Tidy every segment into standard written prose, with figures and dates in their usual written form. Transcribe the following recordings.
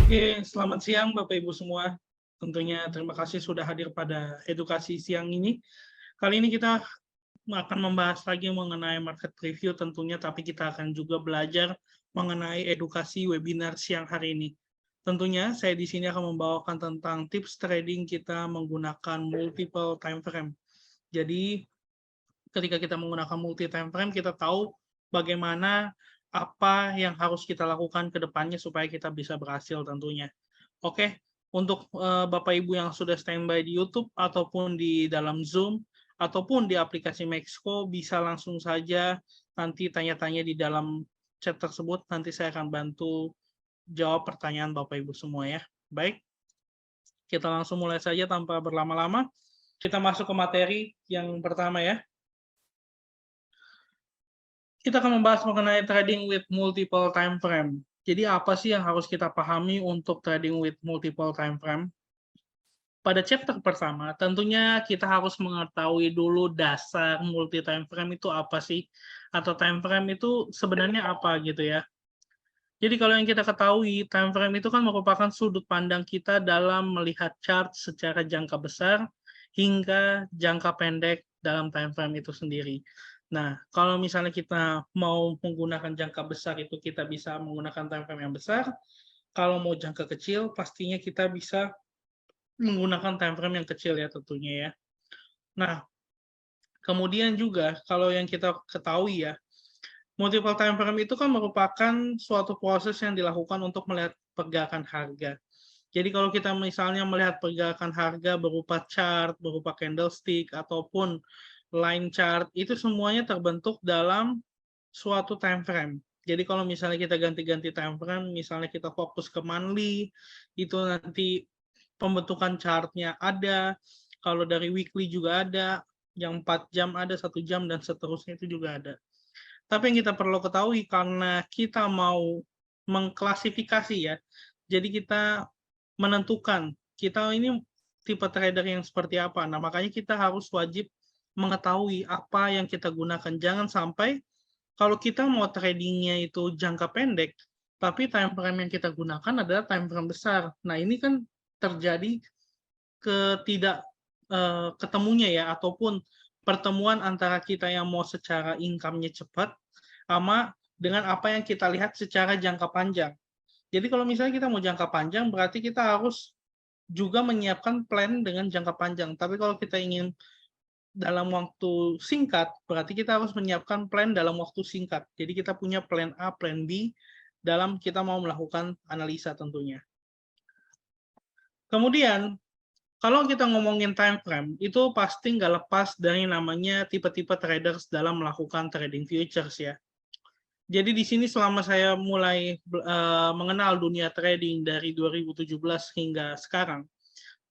Oke, selamat siang Bapak Ibu semua. Tentunya terima kasih sudah hadir pada edukasi siang ini. Kali ini kita akan membahas lagi mengenai market review tentunya, tapi kita akan juga belajar mengenai edukasi webinar siang hari ini. Tentunya saya di sini akan membawakan tentang tips trading kita menggunakan multiple time frame. Jadi ketika kita menggunakan multi time frame, kita tahu bagaimana apa yang harus kita lakukan ke depannya supaya kita bisa berhasil tentunya. Oke, untuk Bapak Ibu yang sudah standby di YouTube ataupun di dalam Zoom ataupun di aplikasi Maxco bisa langsung saja nanti tanya-tanya di dalam chat tersebut, nanti saya akan bantu jawab pertanyaan Bapak Ibu semua ya. Baik, kita langsung mulai saja tanpa berlama-lama. Kita masuk ke materi yang pertama ya. Kita akan membahas mengenai trading with multiple time frame. Jadi apa sih yang harus kita pahami untuk trading with multiple time frame? Pada chapter pertama, tentunya kita harus mengetahui dulu dasar multi time frame itu apa sih? Atau time frame itu sebenarnya apa gitu ya. Jadi kalau yang kita ketahui, time frame itu kan merupakan sudut pandang kita dalam melihat chart secara jangka besar hingga jangka pendek dalam time frame itu sendiri. Nah, kalau misalnya kita mau menggunakan jangka besar itu kita bisa menggunakan time frame yang besar. Kalau mau jangka kecil, pastinya kita bisa menggunakan time frame yang kecil ya tentunya ya. Nah, kemudian juga kalau yang kita ketahui ya, multiple time frame itu kan merupakan suatu proses yang dilakukan untuk melihat pergerakan harga. Jadi kalau kita misalnya melihat pergerakan harga berupa chart, berupa candlestick, ataupun line chart, itu semuanya terbentuk dalam suatu time frame. Jadi kalau misalnya kita ganti-ganti time frame, misalnya kita fokus ke monthly, itu nanti pembentukan chartnya ada, kalau dari weekly juga ada, yang 4 jam ada, 1 jam, dan seterusnya itu juga ada. Tapi yang kita perlu ketahui karena kita mau mengklasifikasi ya, jadi kita menentukan kita ini tipe trader yang seperti apa. Nah, makanya kita harus wajib mengetahui apa yang kita gunakan. Jangan sampai kalau kita mau tradingnya itu jangka pendek, tapi time frame yang kita gunakan adalah time frame besar. Nah, ini kan terjadi ketidak ketemunya ya, ataupun pertemuan antara kita yang mau secara income-nya cepat sama dengan apa yang kita lihat secara jangka panjang. Jadi kalau misalnya kita mau jangka panjang, berarti kita harus juga menyiapkan plan dengan jangka panjang. Tapi kalau kita ingin dalam waktu singkat, berarti kita harus menyiapkan plan dalam waktu singkat. Jadi kita punya plan A, plan B dalam kita mau melakukan analisa tentunya. Kemudian kalau kita ngomongin time frame, itu pasti nggak lepas dari namanya tipe-tipe traders dalam melakukan trading futures ya. Jadi di sini selama saya mulai mengenal dunia trading dari 2017 hingga sekarang,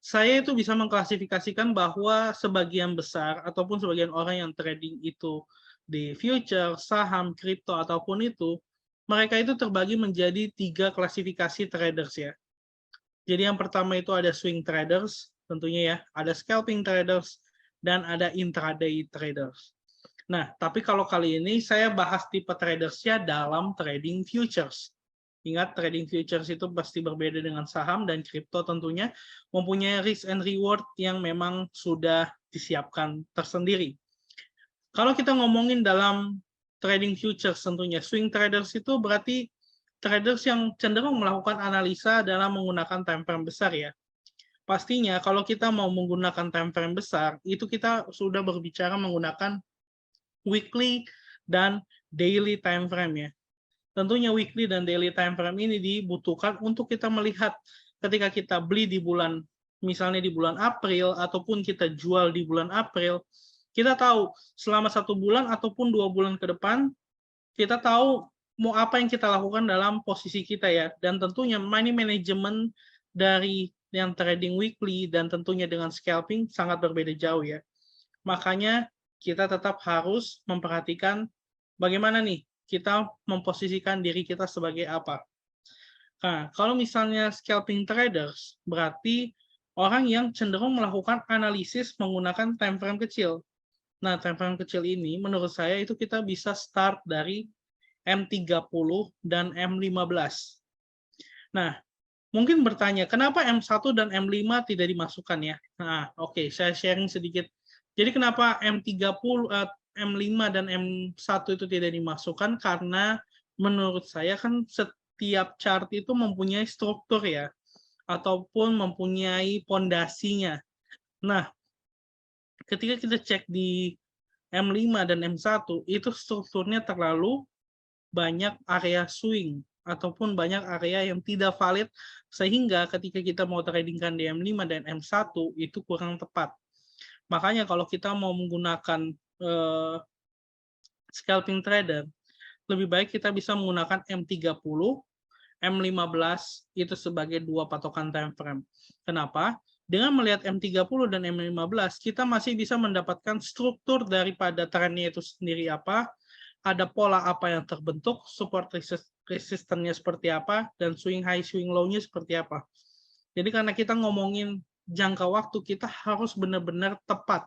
saya itu bisa mengklasifikasikan bahwa sebagian besar ataupun sebagian orang yang trading itu di future, saham, kripto ataupun itu, mereka itu terbagi menjadi 3 klasifikasi traders ya. Jadi yang pertama itu ada swing traders, tentunya ya, ada scalping traders, dan ada intraday traders. Nah, tapi kalau kali ini saya bahas tipe tradersnya dalam trading futures. Ingat, trading futures itu pasti berbeda dengan saham dan kripto tentunya mempunyai risk and reward yang memang sudah disiapkan tersendiri. Kalau kita ngomongin dalam trading futures tentunya, swing traders itu berarti traders yang cenderung melakukan analisa dalam menggunakan time frame besar ya. Pastinya kalau kita mau menggunakan time frame besar, itu kita sudah berbicara menggunakan weekly dan daily time frame ya. Tentunya weekly dan daily time frame ini dibutuhkan untuk kita melihat ketika kita beli di bulan, misalnya di bulan April, ataupun kita jual di bulan April, kita tahu selama 1 bulan ataupun 2 bulan ke depan, kita tahu mau apa yang kita lakukan dalam posisi kita ya. Dan tentunya money management dari yang trading weekly dan tentunya dengan scalping sangat berbeda jauh ya. Makanya kita tetap harus memperhatikan bagaimana nih kita memposisikan diri kita sebagai apa. Nah, kalau misalnya scalping traders, berarti orang yang cenderung melakukan analisis menggunakan time frame kecil. Nah, time frame kecil ini menurut saya itu kita bisa start dari M30 dan M15. Nah, Mungkin bertanya, kenapa M1 dan M5 tidak dimasukkan ya? Nah, oke, saya sharing sedikit. Jadi kenapa M5 dan M1 itu tidak dimasukkan? Karena menurut saya kan setiap chart itu mempunyai struktur ya, ataupun mempunyai pondasinya. Nah, ketika kita cek di M5 dan M1, itu strukturnya terlalu banyak area swing ataupun banyak area yang tidak valid, sehingga ketika kita mau tradingkan di M5 dan M1 itu kurang tepat. Makanya kalau kita mau menggunakan scalping trader, lebih baik kita bisa menggunakan M30, M15 itu sebagai dua patokan time frame. Kenapa? Dengan melihat M30 dan M15, kita masih bisa mendapatkan struktur daripada trennya itu sendiri apa, ada pola apa yang terbentuk, support resistannya seperti apa, dan swing high, swing low-nya seperti apa. Jadi karena kita ngomongin jangka waktu, kita harus benar-benar tepat.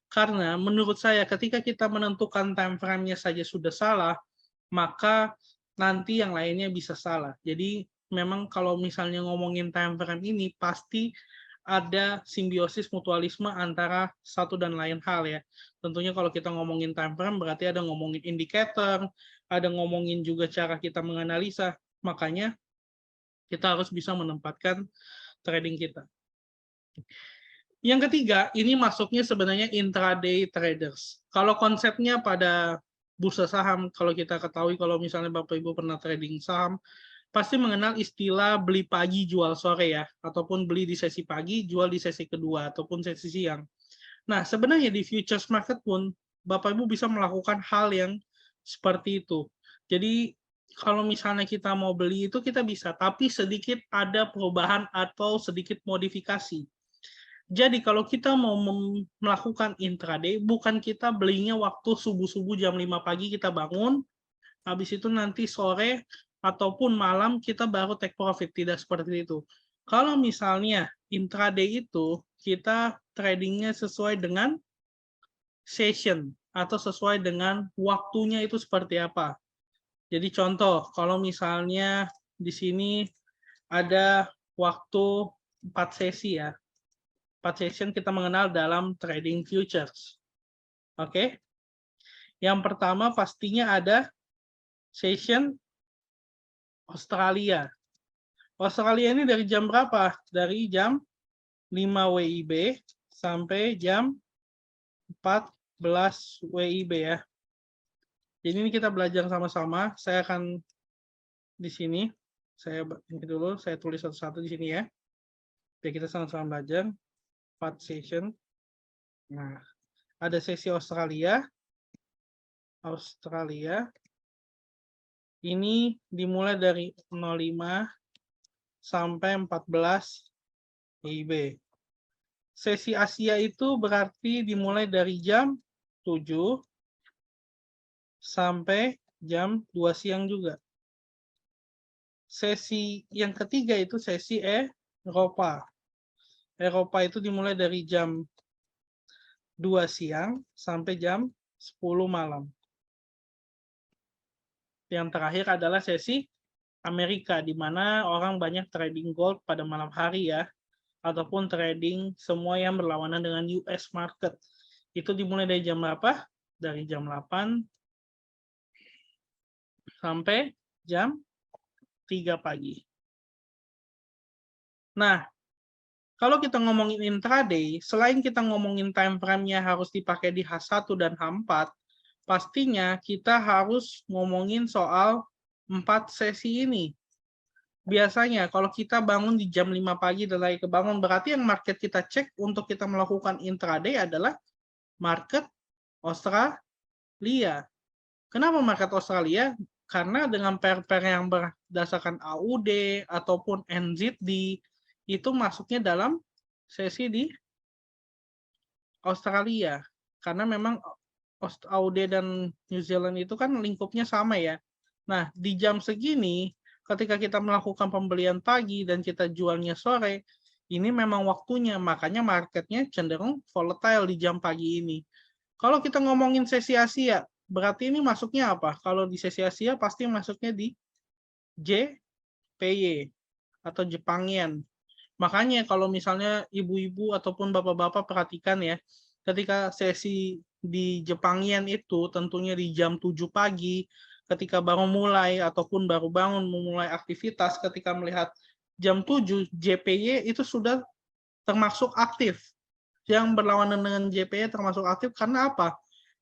Karena menurut saya ketika kita menentukan time frame-nya saja sudah salah, maka nanti yang lainnya bisa salah. Jadi memang kalau misalnya ngomongin time frame ini pasti ada simbiosis mutualisme antara satu dan lain hal ya. Tentunya kalau kita ngomongin time frame berarti ada ngomongin indikator, ada ngomongin juga cara kita menganalisa. Makanya kita harus bisa menempatkan trading kita. Yang ketiga, ini masuknya sebenarnya intraday traders. Kalau konsepnya pada bursa saham, kalau kita ketahui kalau misalnya Bapak Ibu pernah trading saham, pasti mengenal istilah beli pagi jual sore ya, ataupun beli di sesi pagi, jual di sesi kedua, ataupun sesi siang. Nah, sebenarnya di futures market pun, Bapak Ibu bisa melakukan hal yang seperti itu. Jadi, kalau misalnya kita mau beli itu kita bisa, tapi sedikit ada perubahan atau sedikit modifikasi. Jadi kalau kita mau melakukan intraday, bukan kita belinya waktu subuh-subuh jam 5 pagi kita bangun, habis itu nanti sore ataupun malam kita baru take profit, tidak seperti itu. Kalau misalnya intraday itu kita tradingnya sesuai dengan session atau sesuai dengan waktunya itu seperti apa. Jadi contoh, kalau misalnya di sini ada waktu 4 sesi ya. 4 session kita mengenal dalam trading futures. Oke. Yang pertama pastinya ada session Australia. Australia ini dari jam berapa? Dari jam 5 WIB sampai jam 14 WIB ya. Jadi ini kita belajar sama-sama. Saya akan di sini. Saya dulu, saya tulis satu-satu di sini ya. Biar kita sama-sama belajar. 4 session. Nah, ada sesi Australia. Ini dimulai dari 05 sampai 14 WIB. Sesi Asia itu berarti dimulai dari jam 7 sampai jam 2 siang juga. Sesi yang ketiga itu sesi Eropa. Eropa itu dimulai dari jam 2 siang sampai jam 10 malam. Yang terakhir adalah sesi Amerika, di mana orang banyak trading gold pada malam hari ya, ataupun trading semua yang berlawanan dengan US market. Itu dimulai dari jam berapa? Dari jam 8 sampai jam 3 pagi. Nah, kalau kita ngomongin intraday, selain kita ngomongin time frame-nya harus dipakai di H1 dan H4, pastinya kita harus ngomongin soal 4 sesi ini. Biasanya kalau kita bangun di jam 5 pagi dan lagi kebangun, berarti yang market kita cek untuk kita melakukan intraday adalah market Australia. Kenapa market Australia? Karena dengan pair-pair yang berdasarkan AUD ataupun NZD, itu masuknya dalam sesi di Australia. Karena memang AUD dan New Zealand itu kan lingkupnya sama ya. Nah, di jam segini, ketika kita melakukan pembelian pagi dan kita jualnya sore, ini memang waktunya. Makanya marketnya cenderung volatile di jam pagi ini. Kalau kita ngomongin sesi Asia, berarti ini masuknya apa? Kalau di sesi Asia pasti masuknya di JPY. atau Jepang Yen. Makanya kalau misalnya ibu-ibu ataupun bapak-bapak perhatikan ya, ketika sesi di Jepang Yen itu tentunya di jam 7 pagi, ketika baru mulai ataupun baru bangun memulai aktivitas, ketika melihat jam 7, JPY itu sudah termasuk aktif. Yang berlawanan dengan JPY termasuk aktif karena apa?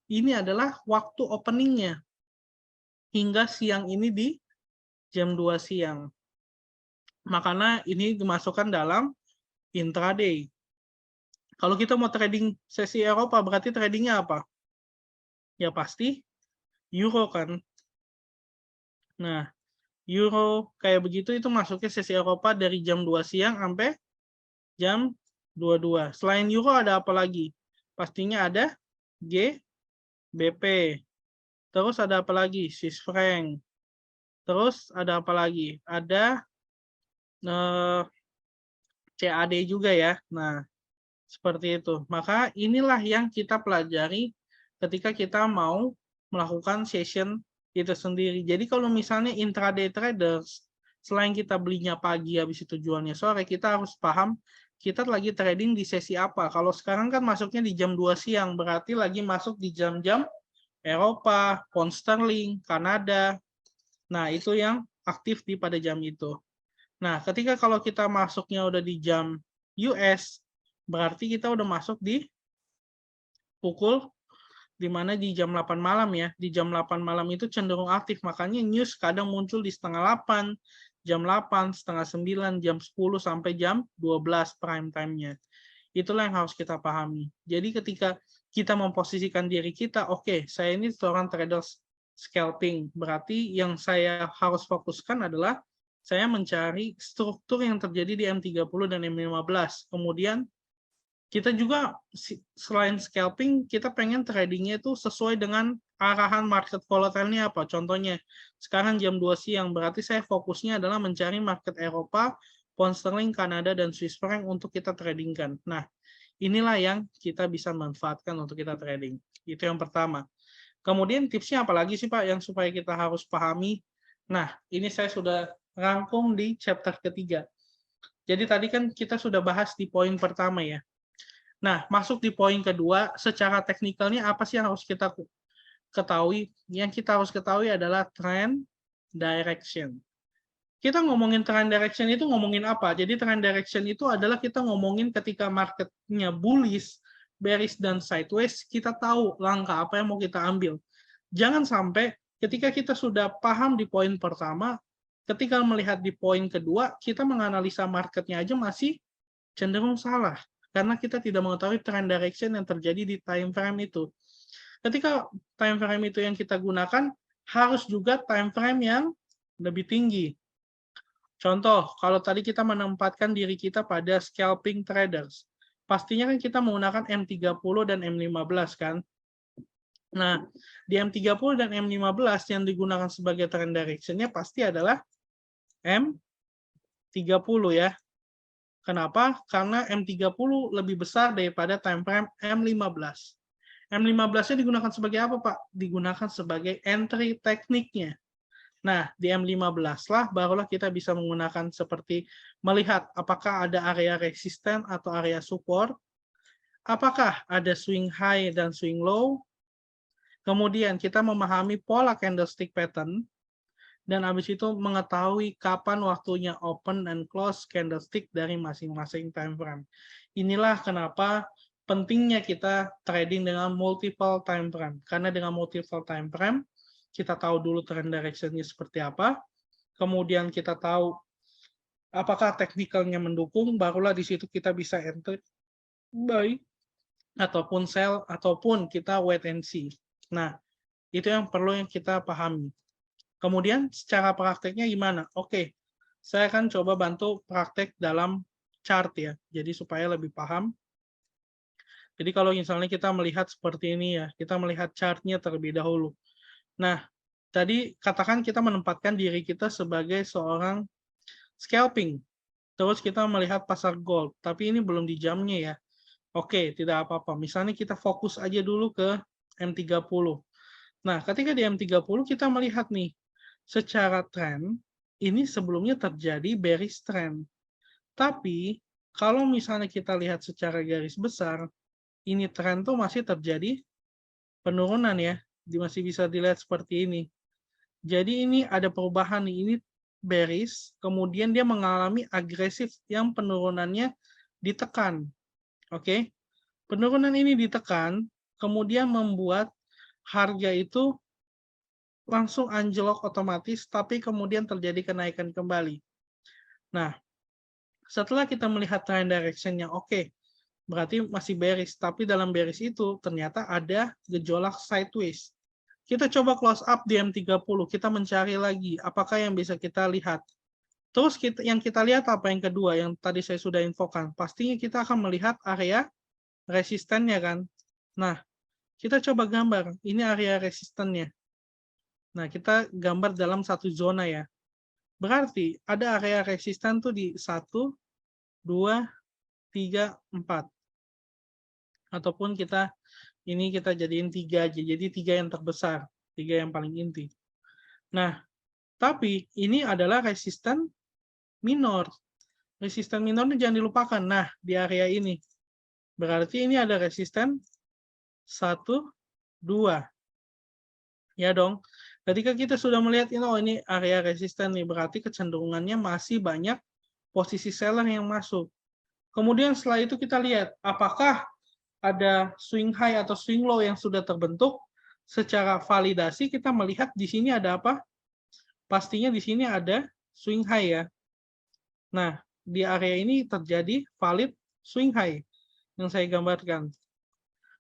Ini adalah waktu openingnya. Hingga siang ini di jam 2 siang. Makanya ini dimasukkan dalam intraday. Kalau kita mau trading sesi Eropa, berarti tradingnya apa? Ya pasti euro kan. Nah, euro kayak begitu itu masuknya sesi Eropa dari jam 2 siang sampai jam 22. Selain euro ada apa lagi? Pastinya ada GBP. Terus ada apa lagi? Swiss franc. Terus ada apa lagi? Ada CAD juga ya. Nah, seperti itu. Maka inilah yang kita pelajari ketika kita mau melakukan session itu sendiri. Jadi kalau misalnya intraday traders, selain kita belinya pagi habis itu jualnya sore, kita harus paham kita lagi trading di sesi apa. Kalau sekarang kan masuknya di jam 2 siang, berarti lagi masuk di jam-jam Eropa, pound sterling, Kanada. Nah, itu yang aktif di pada jam itu. Nah, ketika kalau kita masuknya udah di jam US, berarti kita udah masuk di pukul di mana di jam 8 malam ya. Di jam 8 malam itu cenderung aktif, makanya news kadang muncul di setengah 8, jam 8, setengah 9, jam 10 sampai jam 12 prime time-nya. Itulah yang harus kita pahami. Jadi ketika kita memposisikan diri kita, oke, saya ini seorang trader scalping, berarti yang saya harus fokuskan adalah saya mencari struktur yang terjadi di M30 dan M15. Kemudian kita juga selain scalping, kita pengen tradingnya itu sesuai dengan arahan market volatile-nya apa. Contohnya, sekarang jam 2 siang, berarti saya fokusnya adalah mencari market Eropa, pound sterling, Kanada, dan Swiss franc untuk kita tradingkan. Nah, inilah yang kita bisa manfaatkan untuk kita trading. Itu yang pertama. Kemudian tipsnya apa lagi sih Pak yang supaya kita harus pahami? Nah, ini saya sudah rangkum di chapter ketiga. Jadi tadi kan kita sudah bahas di poin pertama ya. Nah, masuk di poin kedua, secara teknikalnya apa sih yang harus kita ketahui? Yang kita harus ketahui adalah trend direction. Kita ngomongin trend direction itu ngomongin apa? Jadi trend direction itu adalah kita ngomongin ketika marketnya bullish, bearish, dan sideways, kita tahu langkah apa yang mau kita ambil. Jangan sampai ketika kita sudah paham di poin pertama, ketika melihat di poin kedua, kita menganalisa marketnya aja masih cenderung salah. Karena kita tidak mengetahui trend direction yang terjadi di time frame itu. Ketika time frame itu yang kita gunakan, harus juga time frame yang lebih tinggi. Contoh, kalau tadi kita menempatkan diri kita pada scalping traders, pastinya kan kita menggunakan M30 dan M15 kan? Nah, di M30 dan M15 yang digunakan sebagai trend direction-nya pasti adalah M30 ya. Kenapa? Karena M30 lebih besar daripada time frame M15. M15-nya digunakan sebagai apa, Pak? Digunakan sebagai entry tekniknya. Nah, di M15 lah barulah kita bisa menggunakan seperti melihat apakah ada area resisten atau area support, apakah ada swing high dan swing low, kemudian kita memahami pola candlestick pattern, dan habis itu mengetahui kapan waktunya open and close candlestick dari masing-masing time frame. Inilah kenapa pentingnya kita trading dengan multiple time frame. Karena dengan multiple time frame, kita tahu dulu trend direction-nya seperti apa, kemudian kita tahu apakah teknikalnya mendukung, barulah di situ kita bisa enter buy ataupun sell ataupun kita wait and see. Nah, itu yang perlu yang kita pahami. Kemudian secara prakteknya gimana? Oke, saya akan coba bantu praktek dalam chart ya, jadi supaya lebih paham. Jadi kalau misalnya kita melihat seperti ini ya, kita melihat chartnya terlebih dahulu. Nah, tadi katakan kita menempatkan diri kita sebagai seorang scalping. Terus kita melihat pasar gold, tapi ini belum di jamnya ya. Oke, tidak apa-apa. Misalnya kita fokus aja dulu ke M30. Nah, ketika di M30 kita melihat nih, secara tren, ini sebelumnya terjadi bearish trend. Tapi kalau misalnya kita lihat secara garis besar, ini tren tuh masih terjadi penurunan ya. Masih bisa dilihat seperti ini. Jadi ini ada perubahan nih, ini bearish, kemudian dia mengalami agresif yang penurunannya ditekan. Oke. Penurunan ini ditekan, kemudian membuat harga itu langsung anjlok otomatis, tapi kemudian terjadi kenaikan kembali. Nah, setelah kita melihat trend direction-nya oke, berarti masih bearish, tapi dalam bearish itu ternyata ada gejolak sideways. Kita coba close up di M30, kita mencari lagi apakah yang bisa kita lihat. Terus yang kita lihat apa yang kedua, yang tadi saya sudah infokan. Pastinya kita akan melihat area resistennya kan. Nah, kita coba gambar, ini area resistennya. Nah, kita gambar dalam satu zona ya. Berarti ada area resisten tuh di 1, 2, 3, 4. Ataupun kita jadiin 3 aja. Jadi 3 yang terbesar, 3 yang paling inti. Nah, tapi ini adalah resisten minor. Resisten minor ini jangan dilupakan. Nah, di area ini. Berarti ini ada resisten 1, 2. Ya dong. Ketika kita sudah melihat ini, oh ini area resisten nih, berarti kecenderungannya masih banyak posisi seller yang masuk. Kemudian setelah itu kita lihat apakah ada swing high atau swing low yang sudah terbentuk. Secara validasi kita melihat di sini ada apa? Pastinya di sini ada swing high ya. Nah, di area ini terjadi valid swing high yang saya gambarkan.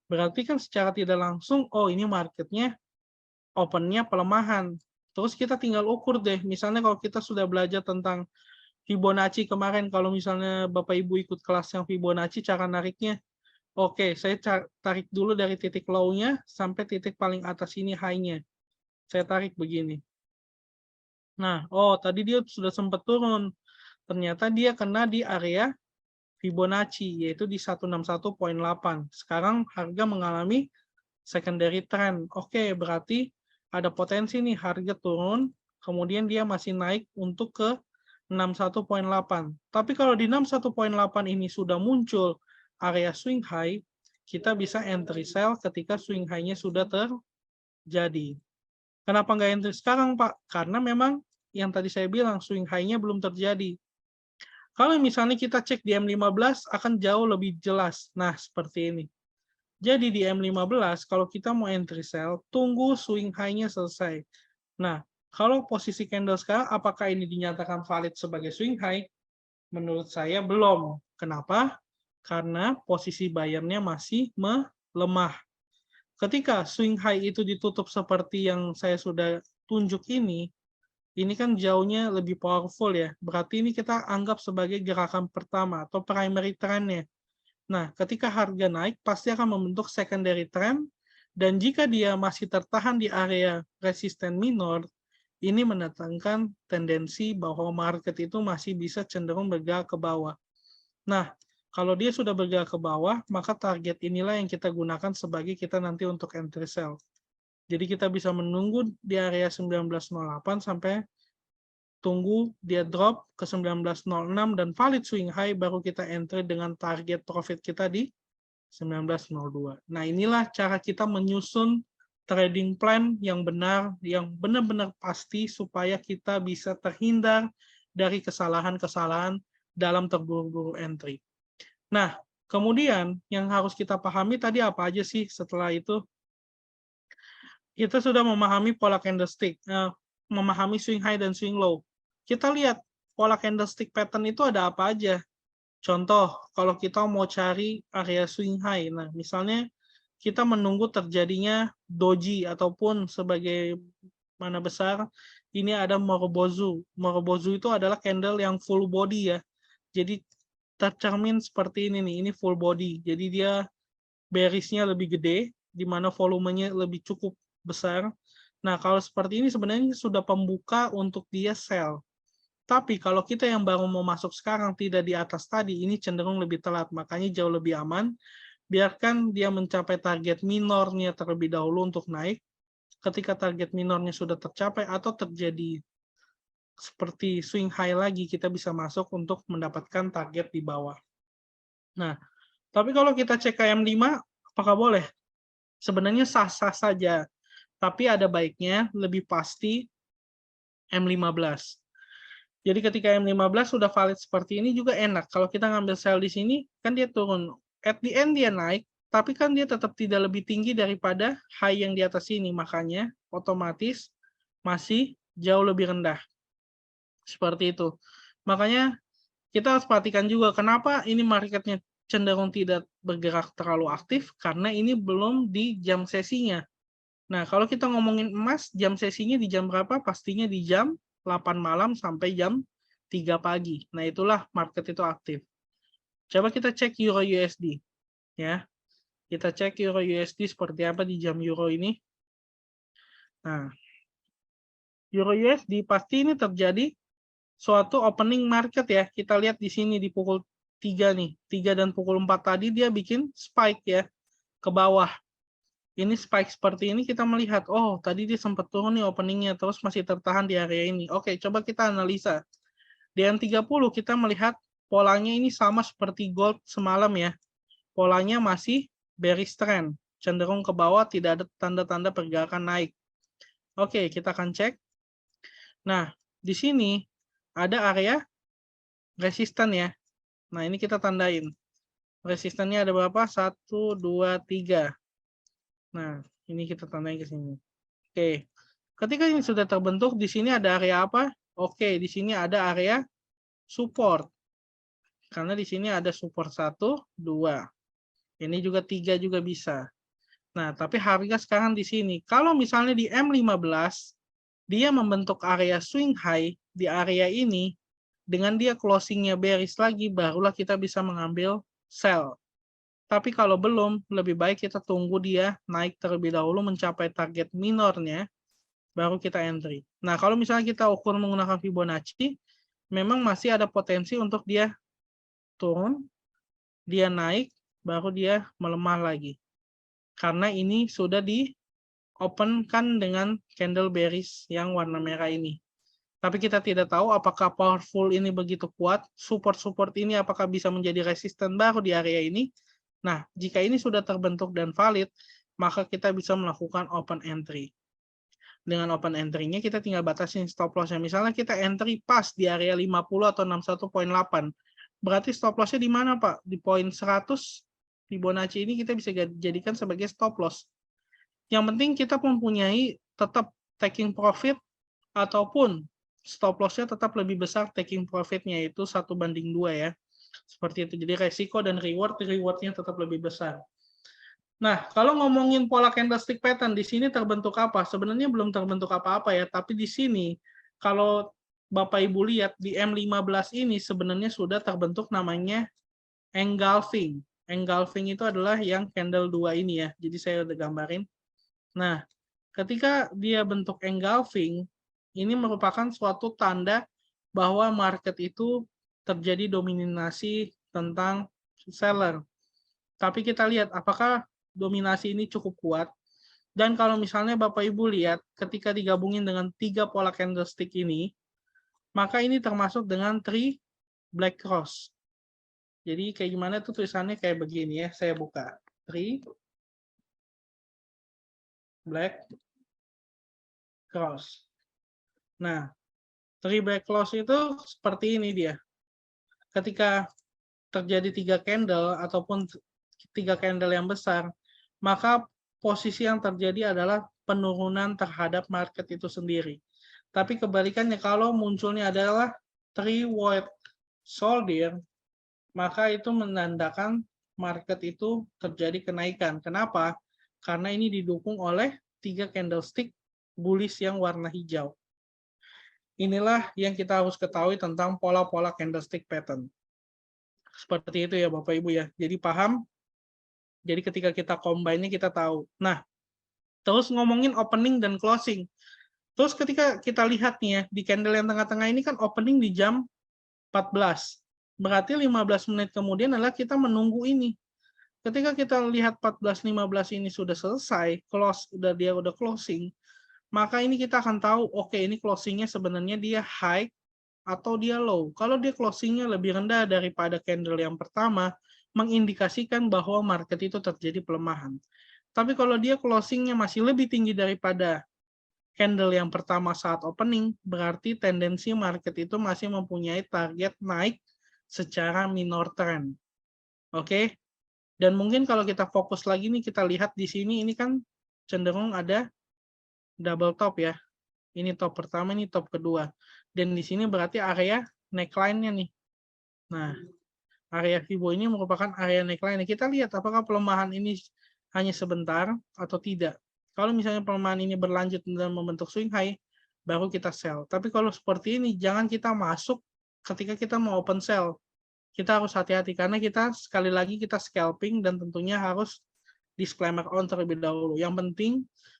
Berarti kan secara tidak langsung, oh ini marketnya open-nya pelemahan. Terus kita tinggal ukur deh, misalnya kalau kita sudah belajar tentang Fibonacci kemarin, kalau misalnya Bapak Ibu ikut kelas yang Fibonacci, cara nariknya, oke, saya tarik dulu dari titik low-nya sampai titik paling atas ini high-nya. Saya tarik begini. Nah, oh tadi dia sudah sempat turun. Ternyata dia kena di area Fibonacci, yaitu di 161.8. Sekarang harga mengalami secondary trend. Oke, berarti ada potensi nih harga turun, kemudian dia masih naik untuk ke 61.8. Tapi kalau di 61.8 ini sudah muncul area swing high, kita bisa entry sell ketika swing high-nya sudah terjadi. Kenapa nggak entry sekarang, Pak? Karena memang yang tadi saya bilang, swing high-nya belum terjadi. Kalau misalnya kita cek di M15, akan jauh lebih jelas. Nah, seperti ini. Jadi di M15, kalau kita mau entry sell, tunggu swing high-nya selesai. Nah, kalau posisi candle sekarang, apakah ini dinyatakan valid sebagai swing high? Menurut saya belum. Kenapa? Karena posisi buyer-nya masih melemah. Ketika swing high itu ditutup seperti yang saya sudah tunjuk ini kan jauhnya lebih powerful ya. Berarti ini kita anggap sebagai gerakan pertama atau primary trend-nya. Nah, ketika harga naik, pasti akan membentuk secondary trend, dan jika dia masih tertahan di area resisten minor, ini mendatangkan tendensi bahwa market itu masih bisa cenderung bergerak ke bawah. Nah, kalau dia sudah bergerak ke bawah, maka target inilah yang kita gunakan sebagai kita nanti untuk entry sell. Jadi kita bisa menunggu di area 1908 sampai tunggu dia drop ke 1906 dan valid swing high, baru kita entry dengan target profit kita di 1902. Nah, inilah cara kita menyusun trading plan yang benar, yang benar-benar pasti supaya kita bisa terhindar dari kesalahan-kesalahan dalam terburu-buru entry. Nah, kemudian yang harus kita pahami tadi apa aja sih setelah itu? Kita sudah memahami pola candlestick, memahami swing high dan swing low. Kita lihat pola candlestick pattern itu ada apa aja. Contoh, kalau kita mau cari area swing high, nah misalnya kita menunggu terjadinya doji ataupun sebagai mana besar, ini ada Morobozu. Morobozu itu adalah candle yang full body ya. Jadi tercermin seperti ini nih, ini full body. Jadi dia bearish-nya lebih gede, di mana volumenya lebih cukup besar. Nah, kalau seperti ini sebenarnya sudah pembuka untuk dia sell. Tapi kalau kita yang baru mau masuk sekarang tidak di atas tadi, ini cenderung lebih telat. Makanya jauh lebih aman. Biarkan dia mencapai target minornya terlebih dahulu untuk naik. Ketika target minornya sudah tercapai atau terjadi seperti swing high lagi, kita bisa masuk untuk mendapatkan target di bawah. Nah, tapi kalau kita cek KM5, apakah boleh? Sebenarnya sah-sah saja, tapi ada baiknya lebih pasti M15. Jadi ketika M15 sudah valid seperti ini juga enak. Kalau kita ngambil sell di sini, kan dia turun. At the end dia naik, tapi kan dia tetap tidak lebih tinggi daripada high yang di atas ini. Makanya otomatis masih jauh lebih rendah. Seperti itu. Makanya kita harus perhatikan juga kenapa ini marketnya cenderung tidak bergerak terlalu aktif, karena ini belum di jam sesinya. Nah, kalau kita ngomongin emas, jam sesinya di jam berapa? Pastinya di jam 8 malam sampai jam 3 pagi. Nah, itulah market itu aktif. Coba kita cek Euro USD. Ya, kita cek Euro USD seperti apa di jam Euro ini. Nah, Euro USD pasti ini terjadi suatu opening market ya. Kita lihat di sini di pukul 3 nih. 3 dan pukul 4 tadi dia bikin spike ya ke bawah. Ini spike seperti ini kita melihat, oh tadi dia sempat turun nih openingnya, terus masih tertahan di area ini. Oke, coba kita analisa. Di M30 kita melihat polanya ini sama seperti gold semalam ya. Polanya masih bearish trend, cenderung ke bawah, tidak ada tanda-tanda pergerakan naik. Oke, kita akan cek. Nah, di sini ada area resisten ya. Nah, ini kita tandain. Resistennya ada berapa? 1, 2, 3. Nah, ini kita tandain ke sini. Oke, ketika ini sudah terbentuk, di sini ada area apa? Oke, di sini ada area support. Karena di sini ada support 1, 2. Ini juga 3 juga bisa. Nah, tapi harga sekarang di sini. Kalau misalnya di M15, dia membentuk area swing high di area ini, dengan dia closingnya bearish lagi, barulah kita bisa mengambil sell. Tapi kalau belum, lebih baik kita tunggu dia naik terlebih dahulu mencapai target minornya, baru kita entry. Nah, kalau misalnya kita ukur menggunakan Fibonacci, memang masih ada potensi untuk dia turun, dia naik, baru dia melemah lagi. Karena ini sudah di open kan dengan candle bearish yang warna merah ini. Tapi kita tidak tahu apakah powerful ini begitu kuat, support-support ini apakah bisa menjadi resisten baru di area ini. Nah, jika ini sudah terbentuk dan valid, maka kita bisa melakukan open entry. Dengan open entry-nya kita tinggal batasin stop loss-nya. Misalnya kita entry pas di area 50 atau 61.8. Berarti stop loss-nya di mana, Pak? Di poin 100 Fibonacci ini kita bisa jadikan sebagai stop loss. Yang penting kita mempunyai tetap taking profit ataupun stop loss-nya tetap lebih besar taking profit-nya, yaitu 1/2 ya. Seperti itu. Jadi resiko dan reward-nya tetap lebih besar. Nah, kalau ngomongin pola candlestick pattern, di sini terbentuk apa? Sebenarnya belum terbentuk apa-apa ya, tapi di sini kalau Bapak Ibu lihat di M15 ini sebenarnya sudah terbentuk namanya engulfing. Engulfing itu adalah yang candle 2 ini ya. Jadi saya udah gambarin. Nah, ketika dia bentuk engulfing, ini merupakan suatu tanda bahwa market itu terjadi dominasi tentang seller. Tapi kita lihat apakah dominasi ini cukup kuat. Dan kalau misalnya Bapak Ibu lihat ketika digabungin dengan 3 pola candlestick ini, maka ini termasuk dengan 3 black cross. Jadi kayak gimana tuh tulisannya kayak begini ya, saya buka. 3 black cross. Nah, 3 black cross itu seperti ini dia. Ketika terjadi 3 candle ataupun 3 candle yang besar, maka posisi yang terjadi adalah penurunan terhadap market itu sendiri. Tapi kebalikannya, kalau munculnya adalah 3 white soldier, maka itu menandakan market itu terjadi kenaikan. Kenapa? Karena ini didukung oleh 3 candlestick bullish yang warna hijau. Inilah yang kita harus ketahui tentang pola-pola candlestick pattern. Seperti itu ya Bapak Ibu ya. Jadi paham? Jadi ketika kita combine-nya kita tahu. Nah, terus ngomongin opening dan closing. Terus ketika kita lihat nih ya, di candle yang tengah-tengah ini kan opening di jam 14. Berarti 15 menit kemudian adalah kita menunggu ini. Ketika kita lihat 14.15 ini sudah selesai, dia udah closing, maka ini kita akan tahu, oke, ini closingnya sebenarnya dia high atau dia low. Kalau dia closingnya lebih rendah daripada candle yang pertama, mengindikasikan bahwa market itu terjadi pelemahan. Tapi kalau dia closingnya masih lebih tinggi daripada candle yang pertama saat opening, berarti tendensi market itu masih mempunyai target naik secara minor trend. Oke? Dan mungkin kalau kita fokus lagi nih, kita lihat di sini, ini kan cenderung ada double top ya. Ini top pertama, ini top kedua. Dan di sini berarti area neckline-nya nih. Nah, area Fibo ini merupakan area neckline. Kita lihat apakah pelemahan ini hanya sebentar atau tidak. Kalau misalnya pelemahan ini berlanjut dan membentuk swing high, baru kita sell. Tapi kalau seperti ini, jangan kita masuk ketika kita mau open sell. Kita harus hati-hati karena kita sekali lagi kita scalping dan tentunya harus disclaimer on terlebih dahulu. Yang penting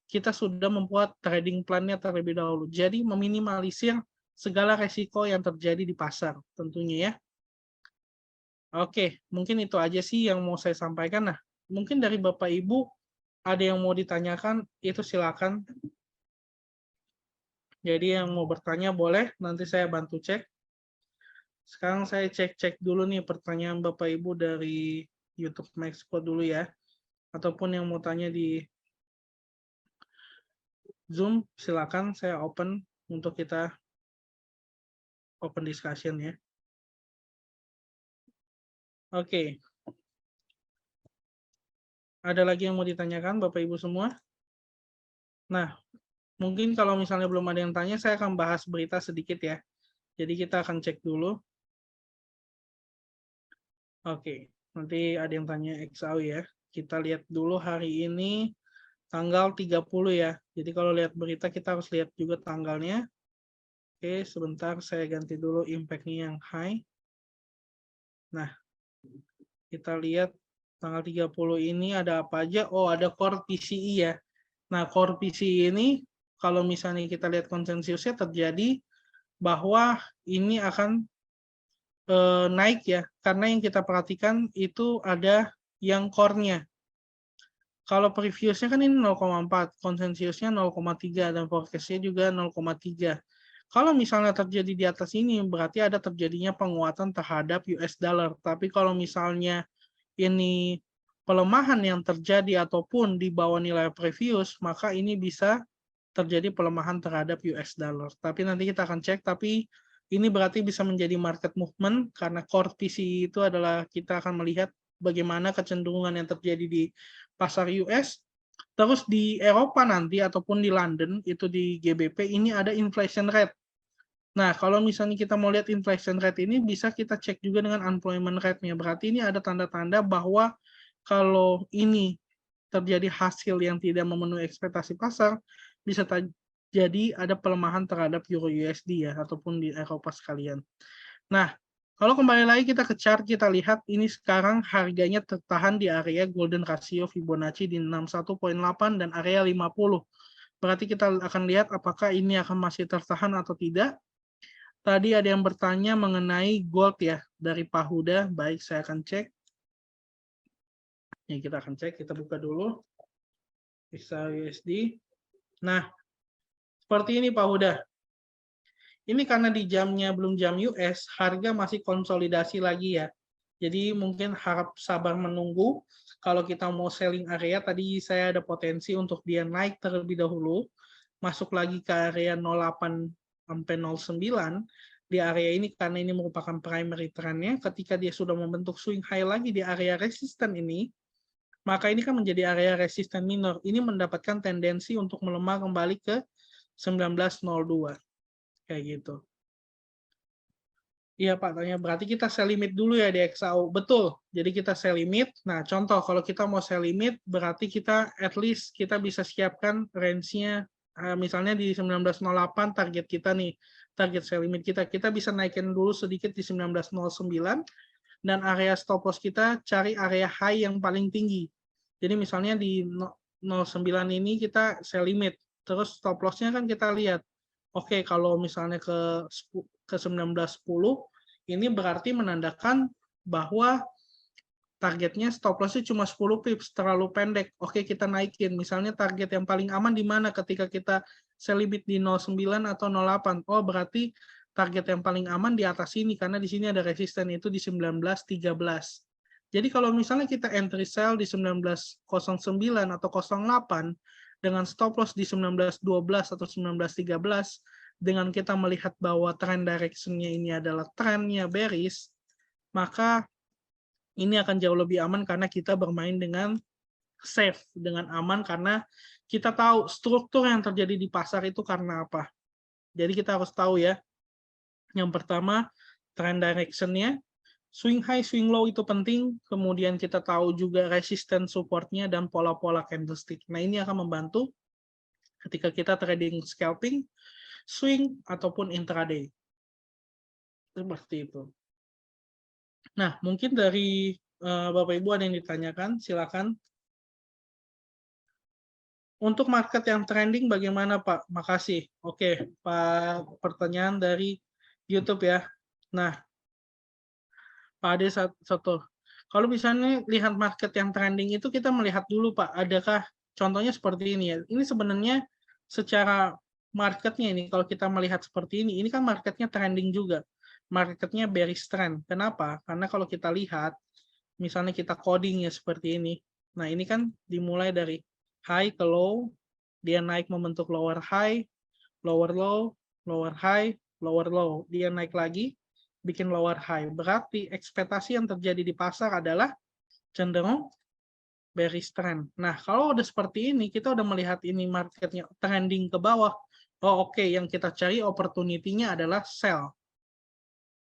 kita sudah membuat trading plan-nya terlebih dahulu. Jadi meminimalisir segala resiko yang terjadi di pasar tentunya ya. Oke, mungkin itu aja sih yang mau saya sampaikan. Nah, mungkin dari Bapak Ibu ada yang mau ditanyakan, itu silakan. Jadi yang mau bertanya boleh, nanti saya bantu cek. Sekarang saya cek-cek dulu nih pertanyaan Bapak Ibu dari YouTube Maxport dulu ya. Ataupun yang mau tanya di Zoom, silakan saya open untuk kita open discussion ya. Oke. Ada lagi yang mau ditanyakan Bapak Ibu semua? Nah, mungkin kalau misalnya belum ada yang tanya, saya akan bahas berita sedikit ya. Jadi kita akan cek dulu. Oke, nanti ada yang tanya XAU ya. Kita lihat dulu hari ini tanggal 30 ya. Jadi kalau lihat berita kita harus lihat juga tanggalnya. Oke, sebentar saya ganti dulu impact-nya yang high. Nah, kita lihat tanggal 30 ini ada apa aja? Oh, ada core PCE ya. Nah, core PCE ini kalau misalnya kita lihat konsensusnya terjadi bahwa ini akan naik ya. Karena yang kita perhatikan itu ada yang core-nya. Kalau previousnya kan ini 0,4, konsensusnya 0,3 dan forecast-nya juga 0,3. Kalau misalnya terjadi di atas ini, berarti ada terjadinya penguatan terhadap US dollar. Tapi kalau misalnya ini pelemahan yang terjadi ataupun di bawah nilai previous, maka ini bisa terjadi pelemahan terhadap US dollar. Tapi nanti kita akan cek, tapi ini berarti bisa menjadi market movement karena core PCE itu adalah kita akan melihat bagaimana kecenderungan yang terjadi di pasar US. Terus di Eropa nanti ataupun di London itu di GBP ini ada inflation rate. Nah, kalau misalnya kita mau lihat inflation rate ini bisa kita cek juga dengan unemployment rate-nya. Berarti ini ada tanda-tanda bahwa kalau ini terjadi hasil yang tidak memenuhi ekspektasi pasar, bisa jadi ada pelemahan terhadap Euro USD ya ataupun di Eropa sekalian. Nah, kalau kembali lagi kita ke chart, kita lihat ini sekarang harganya tertahan di area golden ratio Fibonacci di 61,8 dan area 50. Berarti kita akan lihat apakah ini akan masih tertahan atau tidak. Tadi ada yang bertanya mengenai gold ya dari Pak Huda. Baik, saya akan cek. Ini kita akan cek, kita buka dulu. Bisa USD. Nah, seperti ini Pak Huda. Ini karena di jamnya belum jam US, harga masih konsolidasi lagi ya. Jadi mungkin harap sabar menunggu. Kalau kita mau selling area, tadi saya ada potensi untuk dia naik terlebih dahulu. Masuk lagi ke area 08 sampai 09. Di area ini karena ini merupakan primary trend-nya. Ketika dia sudah membentuk swing high lagi di area resisten ini, maka ini kan menjadi area resisten minor. Ini mendapatkan tendensi untuk melemah kembali ke 1902. Kayak gitu. Iya Pak, tanya berarti kita sell limit dulu ya di XAU. Betul, jadi kita sell limit. Nah, contoh kalau kita mau sell limit, berarti kita at least kita bisa siapkan range-nya, misalnya di 1908 target kita nih, target sell limit kita. Kita bisa naikin dulu sedikit di 1909, dan area stop loss kita cari area high yang paling tinggi. Jadi misalnya di 09 ini kita sell limit, terus stop loss-nya kan kita lihat. Oke, kalau misalnya ke 1910, ini berarti menandakan bahwa targetnya stop loss-nya cuma 10 pips, terlalu pendek. Oke, kita naikin. Misalnya target yang paling aman di mana ketika kita sell limit di 09 atau 08. Oh, berarti target yang paling aman di atas ini karena di sini ada resisten itu di 19.13. Jadi kalau misalnya kita entry sell di 19.09 atau 08 dengan stop loss di 19.12 atau 19.13 dengan kita melihat bahwa trend direction-nya ini adalah trendnya bearish, maka ini akan jauh lebih aman karena kita bermain dengan safe, dengan aman karena kita tahu struktur yang terjadi di pasar itu karena apa. Jadi kita harus tahu ya. Yang pertama, trend direction-nya, swing high, swing low itu penting. Kemudian kita tahu juga resistance support-nya dan pola-pola candlestick. Nah, ini akan membantu ketika kita trading scalping, swing, ataupun intraday. Seperti itu. Nah, mungkin dari Bapak Ibu ada yang ditanyakan, silakan. Untuk market yang trending bagaimana Pak? Makasih. Oke, Pak, pertanyaan dari YouTube ya. Nah, Pak Ade satu. Kalau misalnya lihat market yang trending itu kita melihat dulu Pak, adakah contohnya seperti ini ya. Ini sebenarnya secara marketnya ini, kalau kita melihat seperti ini kan marketnya trending juga. Marketnya bearish trend. Kenapa? Karena kalau kita lihat, misalnya kita coding ya seperti ini. Nah, ini kan dimulai dari high ke low, dia naik membentuk lower high, lower low, lower high, lower low. Dia naik lagi, bikin lower high. Berarti ekspektasi yang terjadi di pasar adalah cenderung bearish trend. Nah, kalau udah seperti ini, kita udah melihat ini marketnya trending ke bawah. Oh, oke, yang kita cari opportunity-nya adalah sell.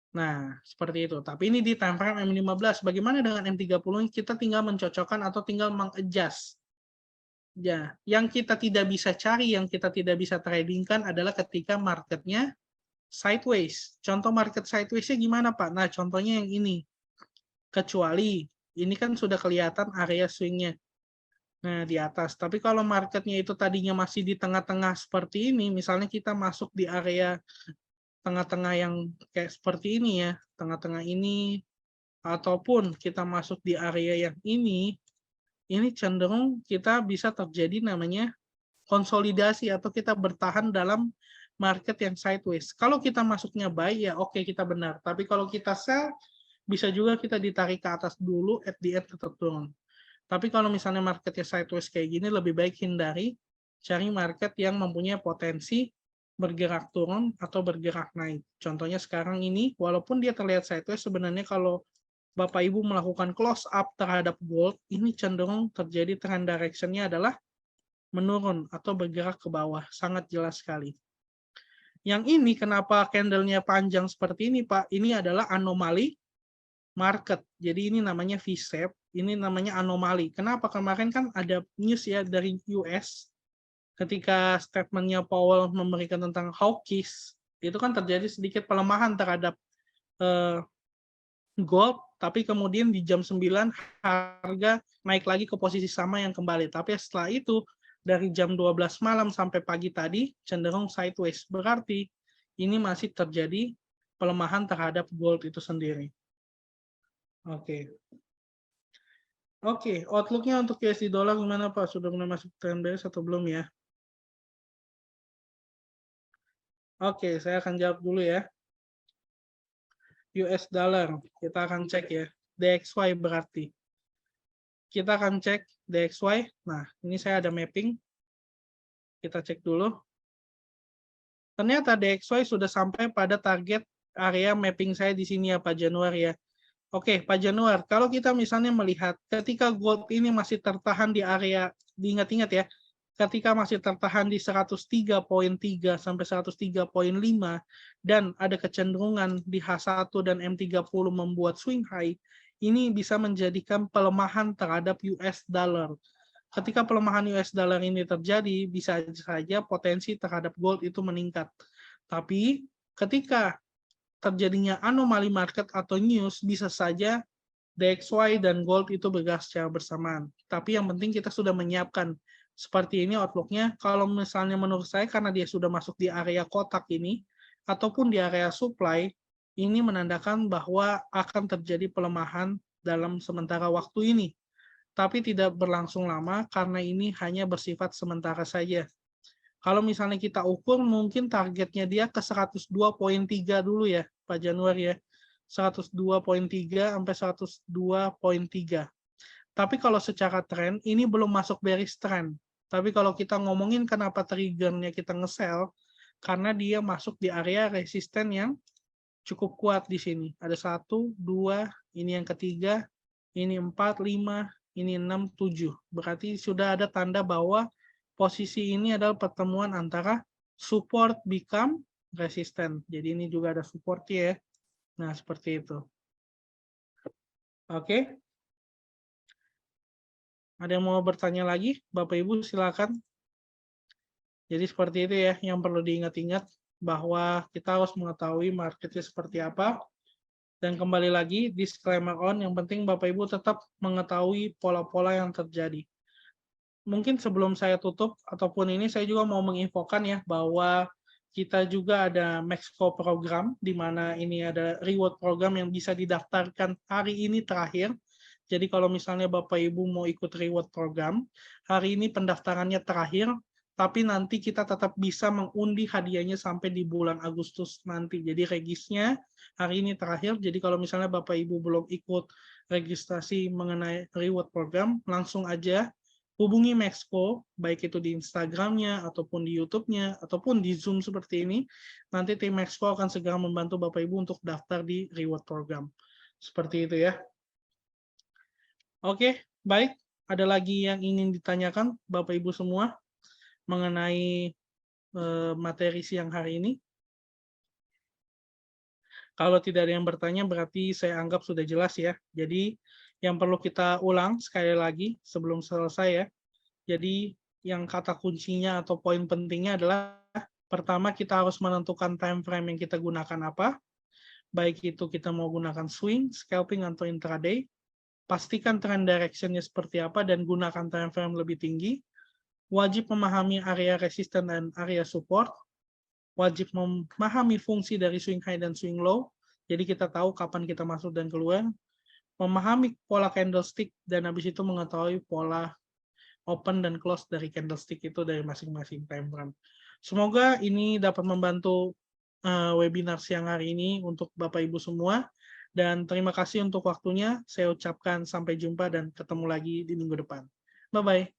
Nah, seperti itu. Tapi ini di time frame M15. Bagaimana dengan M30? Kita tinggal mencocokkan atau tinggal mengadjust. Ya, yang kita tidak bisa cari, yang kita tidak bisa tradingkan adalah ketika marketnya sideways. Contoh market sideways-nya gimana, Pak? Nah, contohnya yang ini. Kecuali, ini kan sudah kelihatan area swing-nya. Nah, di atas. Tapi kalau marketnya itu tadinya masih di tengah-tengah seperti ini, misalnya kita masuk di area tengah-tengah yang kayak seperti ini ya, tengah-tengah ini, ataupun kita masuk di area yang ini cenderung kita bisa terjadi namanya konsolidasi atau kita bertahan dalam market yang sideways. Kalau kita masuknya buy, ya oke, kita benar. Tapi kalau kita sell, bisa juga kita ditarik ke atas dulu, at the end tetap turun. Tapi kalau misalnya marketnya sideways kayak gini, lebih baik hindari, cari market yang mempunyai potensi bergerak turun atau bergerak naik. Contohnya sekarang ini, walaupun dia terlihat sideways, sebenarnya kalau Bapak Ibu melakukan close up terhadap gold, ini cenderung terjadi trend direction-nya adalah menurun atau bergerak ke bawah. Sangat jelas sekali. Yang ini kenapa candle-nya panjang seperti ini, Pak? Ini adalah anomali market. Jadi ini namanya V-shape, ini namanya anomali. Kenapa? Kemarin kan ada news ya dari US, ketika statementnya Powell memberikan tentang hawkish, itu kan terjadi sedikit pelemahan terhadap gold, tapi kemudian di jam 9 harga naik lagi ke posisi sama yang kembali. Tapi setelah itu, dari jam 12 malam sampai pagi tadi, cenderung sideways. Berarti ini masih terjadi pelemahan terhadap gold itu sendiri. Oke. Oke, outlook-nya untuk USD dollar gimana Pak? Sudah mulai masuk trend bearish atau belum ya? Oke, saya akan jawab dulu ya. US dollar, kita akan cek ya. DXY berarti. Kita akan cek DXY. Nah, ini saya ada mapping. Kita cek dulu. Ternyata DXY sudah sampai pada target area mapping saya di sini ya Pak Januar ya. Oke, Pak Januar, kalau kita misalnya melihat ketika gold ini masih tertahan di area, diingat-ingat ya, ketika masih tertahan di 103.3 sampai 103.5 dan ada kecenderungan di H1 dan M30 membuat swing high, ini bisa menjadikan pelemahan terhadap US dollar. Ketika pelemahan US dollar ini terjadi, bisa saja potensi terhadap gold itu meningkat. Tapi ketika terjadinya anomali market atau news, bisa saja DXY dan gold itu bergerak secara bersamaan. Tapi yang penting kita sudah menyiapkan seperti ini outlook-nya. Kalau misalnya menurut saya karena dia sudah masuk di area kotak ini, ataupun di area supply, ini menandakan bahwa akan terjadi pelemahan dalam sementara waktu ini, tapi tidak berlangsung lama karena ini hanya bersifat sementara saja. Kalau misalnya kita ukur mungkin targetnya dia ke 102,3 dulu ya, Pak Januari ya. 102,3 sampai 102,3. Tapi kalau secara tren, ini belum masuk bearish trend. Tapi kalau kita ngomongin kenapa triggernya kita nge-sell, karena dia masuk di area resisten yang cukup kuat di sini. Ada 1, 2, ini yang ketiga, ini 4, 5, ini 6, 7. Berarti sudah ada tanda bahwa posisi ini adalah pertemuan antara support become resisten. Jadi ini juga ada support ya. Nah, seperti itu. Oke. Ada yang mau bertanya lagi? Bapak Ibu silakan. Jadi seperti itu ya yang perlu diingat-ingat bahwa kita harus mengetahui marketnya seperti apa. Dan kembali lagi, disclaimer on, yang penting Bapak Ibu tetap mengetahui pola-pola yang terjadi. Mungkin sebelum saya tutup, ataupun ini saya juga mau menginfokan ya, bahwa kita juga ada Maxco program, di mana ini ada reward program yang bisa didaftarkan hari ini terakhir. Jadi kalau misalnya Bapak Ibu mau ikut reward program, hari ini pendaftarannya terakhir, tapi nanti kita tetap bisa mengundi hadiahnya sampai di bulan Agustus nanti. Jadi regisnya hari ini terakhir, jadi kalau misalnya Bapak Ibu belum ikut registrasi mengenai reward program, langsung aja hubungi Maxco, baik itu di Instagramnya, ataupun di YouTube-nya, ataupun di Zoom seperti ini. Nanti tim Maxco akan segera membantu Bapak Ibu untuk daftar di reward program. Seperti itu ya. Oke, baik. Ada lagi yang ingin ditanyakan Bapak Ibu semua mengenai materi siang hari ini? Kalau tidak ada yang bertanya, berarti saya anggap sudah jelas ya. Jadi, yang perlu kita ulang sekali lagi sebelum selesai ya. Jadi, yang kata kuncinya atau poin pentingnya adalah, pertama kita harus menentukan time frame yang kita gunakan apa. Baik itu kita mau gunakan swing, scalping, atau intraday. Pastikan trend direction-nya seperti apa dan gunakan time frame lebih tinggi. Wajib memahami area resisten dan area support. Wajib memahami fungsi dari swing high dan swing low. Jadi kita tahu kapan kita masuk dan keluar. Memahami pola candlestick dan habis itu mengetahui pola open dan close dari candlestick itu dari masing-masing time frame. Semoga ini dapat membantu webinar siang hari ini untuk Bapak Ibu semua. Dan terima kasih untuk waktunya. Saya ucapkan sampai jumpa dan ketemu lagi di minggu depan. Bye-bye.